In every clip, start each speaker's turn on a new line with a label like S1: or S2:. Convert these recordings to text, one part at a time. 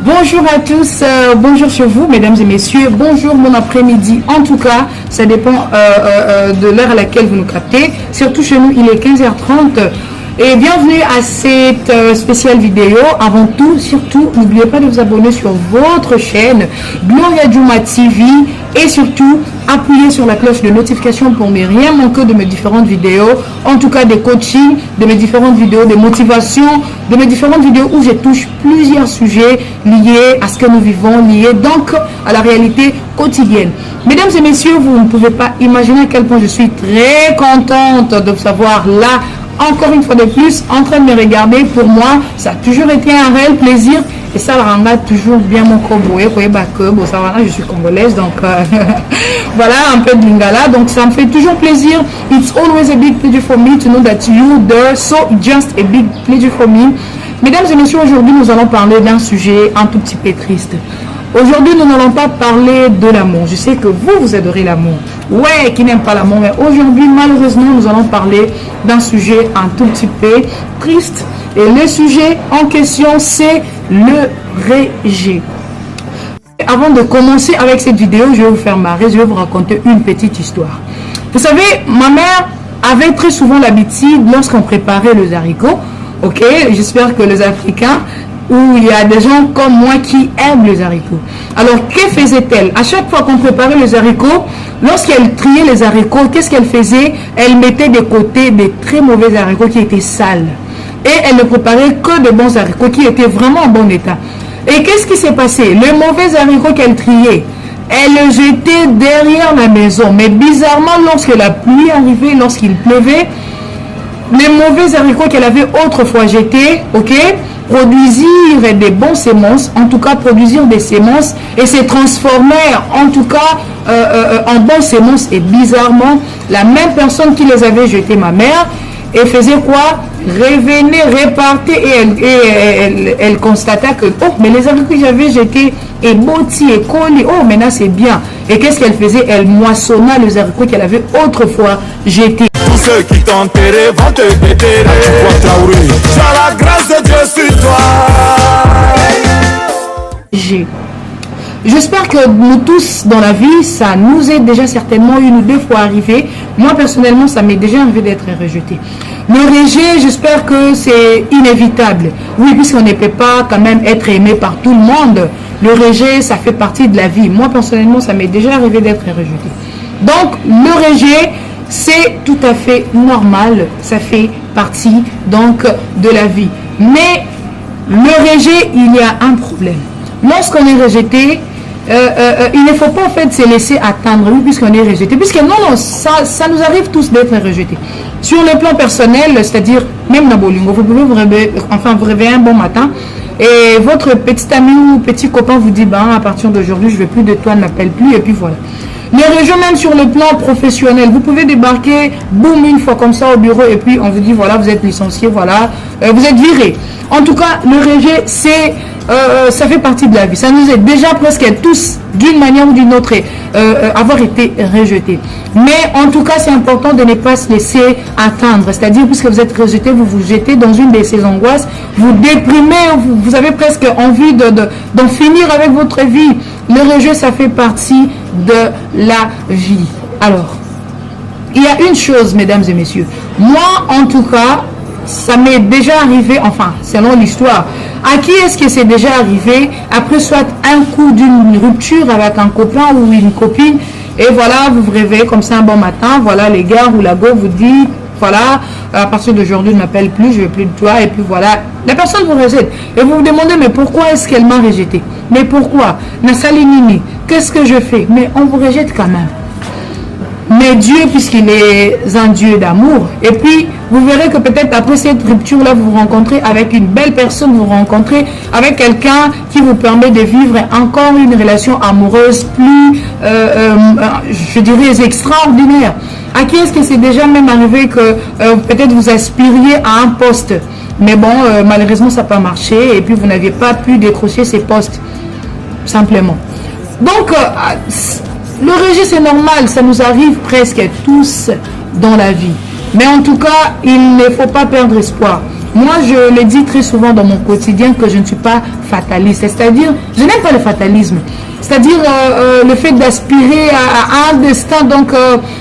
S1: Bonjour à tous, bonjour chez vous mesdames et messieurs, bonjour mon après-midi, en tout cas ça dépend de l'heure à laquelle vous nous captez, surtout chez nous il est 15h30 et bienvenue à cette spéciale vidéo. Avant tout, surtout n'oubliez pas de vous abonner sur votre chaîne Gloria Juma TV et surtout appuyez sur la cloche de notification pour ne rien manquer de mes différentes vidéos, en tout cas des coachings, de mes différentes vidéos de motivation, de mes différentes vidéos où je touche plusieurs sujets liés à ce que nous vivons, liés donc à la réalité quotidienne. Mesdames et messieurs, vous ne pouvez pas imaginer à quel point je suis très contente de vous savoir là, encore une fois de plus, en train de me regarder. Pour moi, ça a toujours été un réel plaisir et ça rend toujours bien mon cowboy. Je suis congolaise, donc voilà, un peu de lingala, donc ça me fait toujours plaisir. It's always a big pleasure for me to know that you there, so just a big pleasure for me. Mesdames et messieurs, aujourd'hui nous allons parler d'un sujet un tout petit peu triste. Aujourd'hui, nous n'allons pas parler de l'amour. Je sais que vous adorez l'amour. Ouais, qui n'aime pas l'amour. Mais aujourd'hui, malheureusement, nous allons parler d'un sujet un tout petit peu triste. Et le sujet en question, c'est le rejet. Avant de commencer avec cette vidéo, je vais vous faire marrer. Je vais vous raconter une petite histoire. Vous savez, ma mère avait très souvent l'habitude, lorsqu'on préparait les haricots, ok, j'espère que les Africains, où il y a des gens comme moi qui aiment les haricots. Alors, que faisait-elle? À chaque fois qu'on préparait les haricots, lorsqu'elle triait les haricots, qu'est-ce qu'elle faisait? Elle mettait de côté des très mauvais haricots qui étaient sales. Et elle ne préparait que de bons haricots qui étaient vraiment en bon état. Et qu'est-ce qui s'est passé? Les mauvais haricots qu'elle triait, elle les jetait derrière la maison. Mais bizarrement, lorsque la pluie arrivait, lorsqu'il pleuvait, les mauvais haricots qu'elle avait autrefois jetés, ok, produisirent des bons semences, en tout cas produisirent des semences et se transformèrent en tout cas en bonnes semences. Et bizarrement, la même personne qui les avait jetés, ma mère, et faisait quoi? Revenait, repartait et elle constata que oh, mais les haricots que j'avais jetés et botti et collés, oh maintenant c'est bien. Et qu'est-ce qu'elle faisait? Elle moissonna les haricots qu'elle avait autrefois jetés.
S2: Tous ceux qui t'enterraient vont te déterrer. Tu as la grâce de Dieu sur toi.
S1: J'espère que nous tous dans la vie, ça nous est déjà certainement une ou deux fois arrivé. Moi personnellement, ça m'est déjà arrivé d'être rejeté. Le rejet, j'espère que c'est inévitable. Oui, puisqu'on ne peut pas quand même être aimé par tout le monde. Le rejet, ça fait partie de la vie. Moi personnellement, ça m'est déjà arrivé d'être rejeté. Donc, le rejet, c'est tout à fait normal. Ça fait partie donc de la vie. Mais le rejet, il y a un problème. Lorsqu'on est rejeté, il ne faut pas en fait se laisser attendre, oui, puisqu'on est rejeté. Puisque non, ça nous arrive tous d'être rejetés. Sur le plan personnel, c'est-à-dire même dans Bolingo, vous pouvez vous réveiller un bon matin et votre petit ami ou petit copain vous dit, ben, à partir d'aujourd'hui, je ne veux plus de toi, ne m'appelle plus, et puis voilà. Les rejets même sur le plan professionnel, vous pouvez débarquer, boum, une fois comme ça au bureau et puis on vous dit, voilà, vous êtes licencié, voilà, vous êtes viré. En tout cas, le rejet, ça fait partie de la vie. Ça nous est déjà presque tous, d'une manière ou d'une autre, avoir été rejetés. Mais en tout cas, c'est important de ne pas se laisser atteindre. C'est-à-dire, puisque vous êtes rejeté, vous vous jetez dans une de ces angoisses, vous déprimez, vous avez presque envie d'en finir avec votre vie. Le rejet, ça fait partie de la vie. Alors, il y a une chose, mesdames et messieurs. Moi, en tout cas, ça m'est déjà arrivé, enfin, selon l'histoire. À qui est-ce que c'est déjà arrivé après soit un coup d'une rupture avec un copain ou une copine et voilà, vous vous réveillez comme ça un bon matin, voilà, les gars ou la go vous dit, voilà, à partir d'aujourd'hui, je ne m'appelle plus, je ne veux plus de toi, et puis voilà, la personne vous rejette. Et vous vous demandez, mais pourquoi est-ce qu'elle m'a rejeté? Mais pourquoi? Nasalinini, qu'est-ce que je fais? Mais on vous rejette quand même. Mais Dieu, puisqu'il est un Dieu d'amour, et puis vous verrez que peut-être après cette rupture-là, vous vous rencontrez avec une belle personne, vous vous rencontrez avec quelqu'un qui vous permet de vivre encore une relation amoureuse plus, je dirais, extraordinaire. À qui est-ce que c'est déjà même arrivé que peut-être vous aspiriez à un poste, mais bon, malheureusement, ça n'a pas marché, et puis vous n'aviez pas pu décrocher ces postes, simplement. Donc, le rejet, c'est normal, ça nous arrive presque tous dans la vie. Mais en tout cas, il ne faut pas perdre espoir. Moi, je le dis très souvent dans mon quotidien que je ne suis pas fataliste. C'est-à-dire, je n'aime pas le fatalisme. C'est-à-dire le fait d'aspirer à un destin, donc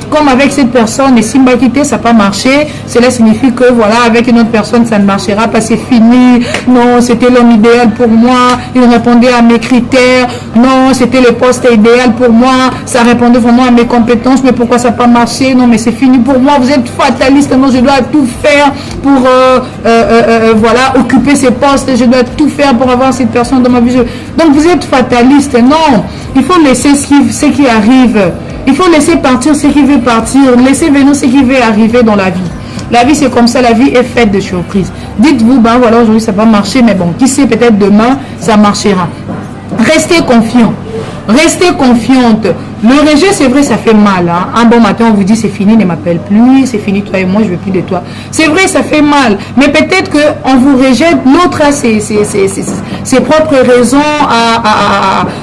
S1: comme avec cette personne, et si m'a quitté, ça n'a pas marché, cela signifie que voilà, avec une autre personne, ça ne marchera pas, c'est fini, non, c'était l'homme idéal pour moi, il répondait à mes critères, non, c'était le poste idéal pour moi, ça répondait vraiment à mes compétences, mais pourquoi ça n'a pas marché, non, mais c'est fini pour moi, vous êtes fataliste, non, je dois tout faire pour voilà, occuper ces postes, je dois tout faire pour avoir cette personne dans ma vie. Donc vous êtes fataliste, non. Il faut laisser ce qui arrive. Il faut laisser partir ce qui veut partir. Laisser venir ce qui veut arriver dans la vie. La vie, c'est comme ça. La vie est faite de surprises. Dites-vous, ben voilà, aujourd'hui, ça va marcher, mais bon, qui sait, peut-être demain, ça marchera. Restez confiant. Restez confiante. Le rejet, c'est vrai, ça fait mal. Hein. Un bon matin, on vous dit, c'est fini, ne m'appelle plus, c'est fini, toi et moi, je ne veux plus de toi. C'est vrai, ça fait mal. Mais peut-être qu'on vous rejette, l'autre a ses propres raisons,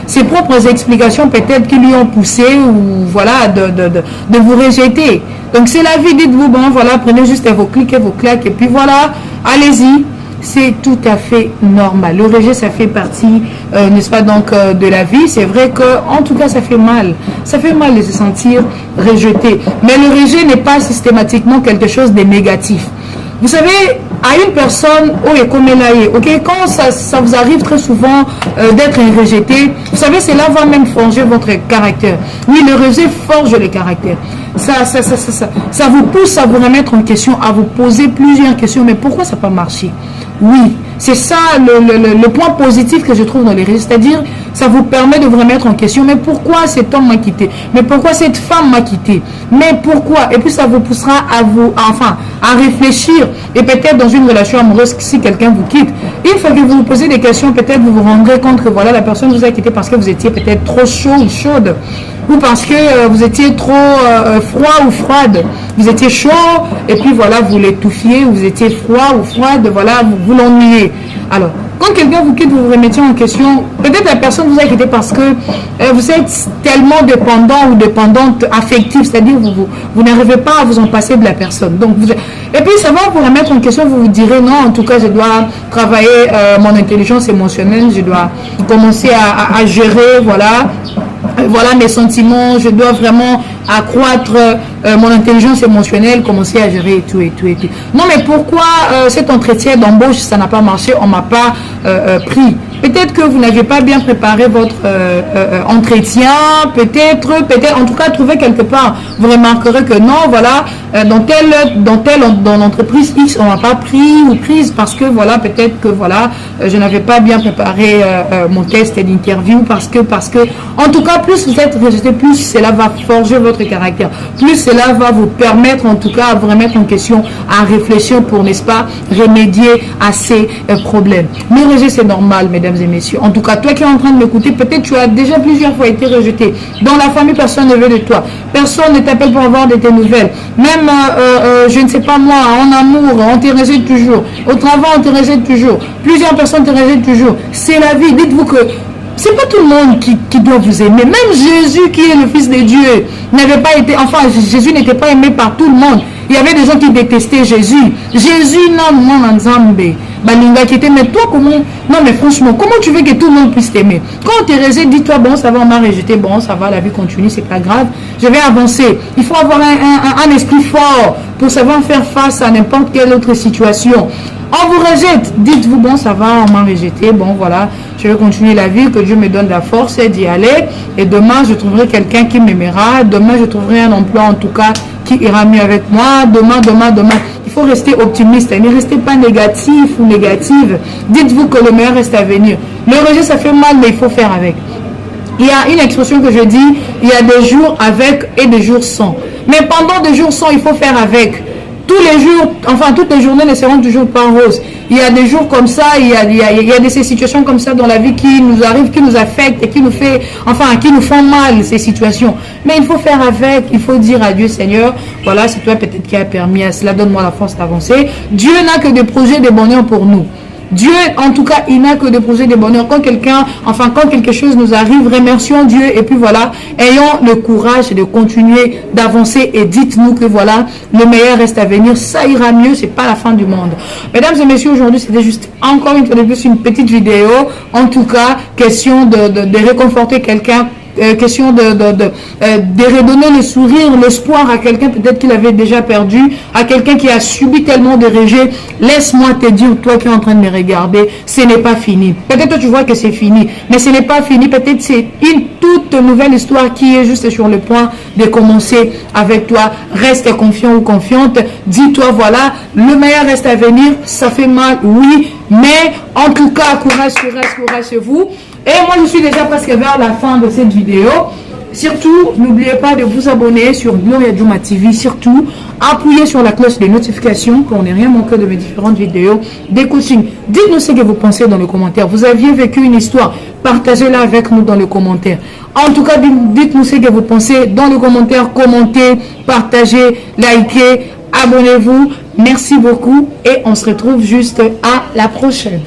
S1: ses propres explications, peut-être qui lui ont poussé, ou voilà, de vous rejeter. Donc, c'est la vie, dites-vous, bon, voilà, prenez juste vos clics et vos claques, et puis voilà, allez-y. C'est tout à fait normal. Le rejet, ça fait partie, n'est-ce pas, donc, de la vie. C'est vrai que, en tout cas, ça fait mal. Ça fait mal de se sentir rejeté. Mais le rejet n'est pas systématiquement quelque chose de négatif. Vous savez, à une personne, oh, et comme elle a, ok, quand ça vous arrive très souvent d'être rejeté, vous savez, cela va même forger votre caractère. Oui, le rejet forge le caractère. Ça vous pousse à vous remettre en question, à vous poser plusieurs questions. Mais pourquoi ça n'a pas marché? Oui, c'est ça le point positif que je trouve dans les rejets. C'est-à-dire, ça vous permet de vous remettre en question. Mais pourquoi cet homme m'a quitté? Mais pourquoi cette femme m'a quitté? Mais pourquoi? Et puis ça vous poussera à réfléchir. Et peut-être dans une relation amoureuse, si quelqu'un vous quitte, une fois que vous vous posez des questions, peut-être vous vous rendrez compte que voilà, la personne vous a quitté parce que vous étiez peut-être trop chaud ou chaude. Ou parce que vous étiez trop froid ou froide. Vous étiez chaud et puis voilà, vous l'étouffiez, vous étiez froid ou froide, voilà, vous l'ennuyez. Alors, quand quelqu'un vous quitte, vous vous remettez en question, peut-être la personne vous a quitté parce que vous êtes tellement dépendant ou dépendante affective, c'est-à-dire vous n'arrivez pas à vous en passer de la personne. Donc et puis ça va vous remettre en question, vous vous direz non, en tout cas je dois travailler mon intelligence émotionnelle, je dois commencer à gérer, voilà mes sentiments, je dois vraiment accroître mon intelligence émotionnelle, commencer à gérer et tout. Non, mais pourquoi cet entretien d'embauche, ça n'a pas marché, on ne m'a pas pris? Peut-être que vous n'avez pas bien préparé votre entretien, peut-être, en tout cas, trouver quelque part. Vous remarquerez que non, voilà, dans l'entreprise X, on ne m'a pas pris ou prise parce que voilà, peut-être que voilà, je n'avais pas bien préparé mon test d'interview parce que, en tout cas, plus vous êtes rejeté, plus cela va forger votre caractère, plus cela va vous permettre, en tout cas, à vous remettre en question, à réfléchir pour, n'est-ce pas, remédier à ces problèmes. Mais rejet, c'est normal, mesdames et messieurs. En tout cas, toi qui es en train de m'écouter, peut-être tu as déjà plusieurs fois été rejeté. Dans la famille, personne ne veut de toi. Personne ne t'appelle pour avoir de tes nouvelles. Même, je ne sais pas moi, en amour, on te rejette toujours. Au travail, on te rejette toujours. Plusieurs personnes te rejettent toujours. C'est la vie. Dites-vous que c'est pas tout le monde qui doit vous aimer. Même Jésus, qui est le Fils de Dieu, n'avait pas été, Jésus n'était pas aimé par tout le monde. Il y avait des gens qui détestaient Jésus. Jésus, non, Nzambe. Balinga qui était, mais toi, comment? Non, mais franchement, comment tu veux que tout le monde puisse t'aimer? Quand on te rejette, dis-toi, bon, ça va, on m'a rejeté, bon, ça va, la vie continue, c'est pas grave. Je vais avancer. Il faut avoir un esprit fort pour savoir faire face à n'importe quelle autre situation. On vous rejette, dites-vous, bon, ça va, on m'a rejeté, bon, voilà, je vais continuer la vie, que Dieu me donne la force d'y aller, et demain, je trouverai quelqu'un qui m'aimera, demain, je trouverai un emploi, en tout cas, qui ira mieux avec moi, demain. Il faut rester optimiste, ne restez pas négatif ou négative, dites-vous que le meilleur reste à venir. Le rejet, ça fait mal, mais il faut faire avec. Il y a une expression que je dis, il y a des jours avec et des jours sans. Mais pendant des jours sans, il faut faire avec. Tous les jours, toutes les journées ne seront toujours pas roses. Il y a des jours comme ça, il y a de ces situations comme ça dans la vie qui nous arrivent, qui nous affectent et qui nous font mal, ces situations. Mais il faut faire avec, il faut dire à Dieu, Seigneur, voilà, c'est toi peut-être qui a permis à cela, donne-moi la force d'avancer. Dieu n'a que des projets de bonheur pour nous. Dieu, en tout cas, il n'a que de projets de bonheur. Quand quelque chose nous arrive, remercions Dieu et puis voilà, ayons le courage de continuer d'avancer et dites-nous que voilà, le meilleur reste à venir, ça ira mieux, c'est pas la fin du monde. Mesdames et messieurs, aujourd'hui, c'était juste encore une fois de plus une petite vidéo. En tout cas, question de réconforter quelqu'un. Question de redonner le sourire, l'espoir à quelqu'un peut-être qu'il avait déjà perdu, à quelqu'un qui a subi tellement de rejet. Laisse-moi te dire, toi qui es en train de me regarder, ce n'est pas fini. Peut-être tu vois que c'est fini, mais ce n'est pas fini. Peut-être c'est une toute nouvelle histoire qui est juste sur le point de commencer avec toi. Reste confiant ou confiante. Dis-toi, voilà, le meilleur reste à venir. Ça fait mal, oui, mais en tout cas, courage, courage, courage chez vous. Et moi, je suis déjà presque vers la fin de cette vidéo. Surtout, n'oubliez pas de vous abonner sur Gloria Djouma TV. Surtout, appuyez sur la cloche de notification pour ne rien manquer de mes différentes vidéos, des coachings. Dites-nous ce que vous pensez dans les commentaires. Vous aviez vécu une histoire, partagez-la avec nous dans les commentaires. En tout cas, dites-nous ce que vous pensez dans les commentaires. Commentez, partagez, likez, abonnez-vous. Merci beaucoup et on se retrouve juste à la prochaine.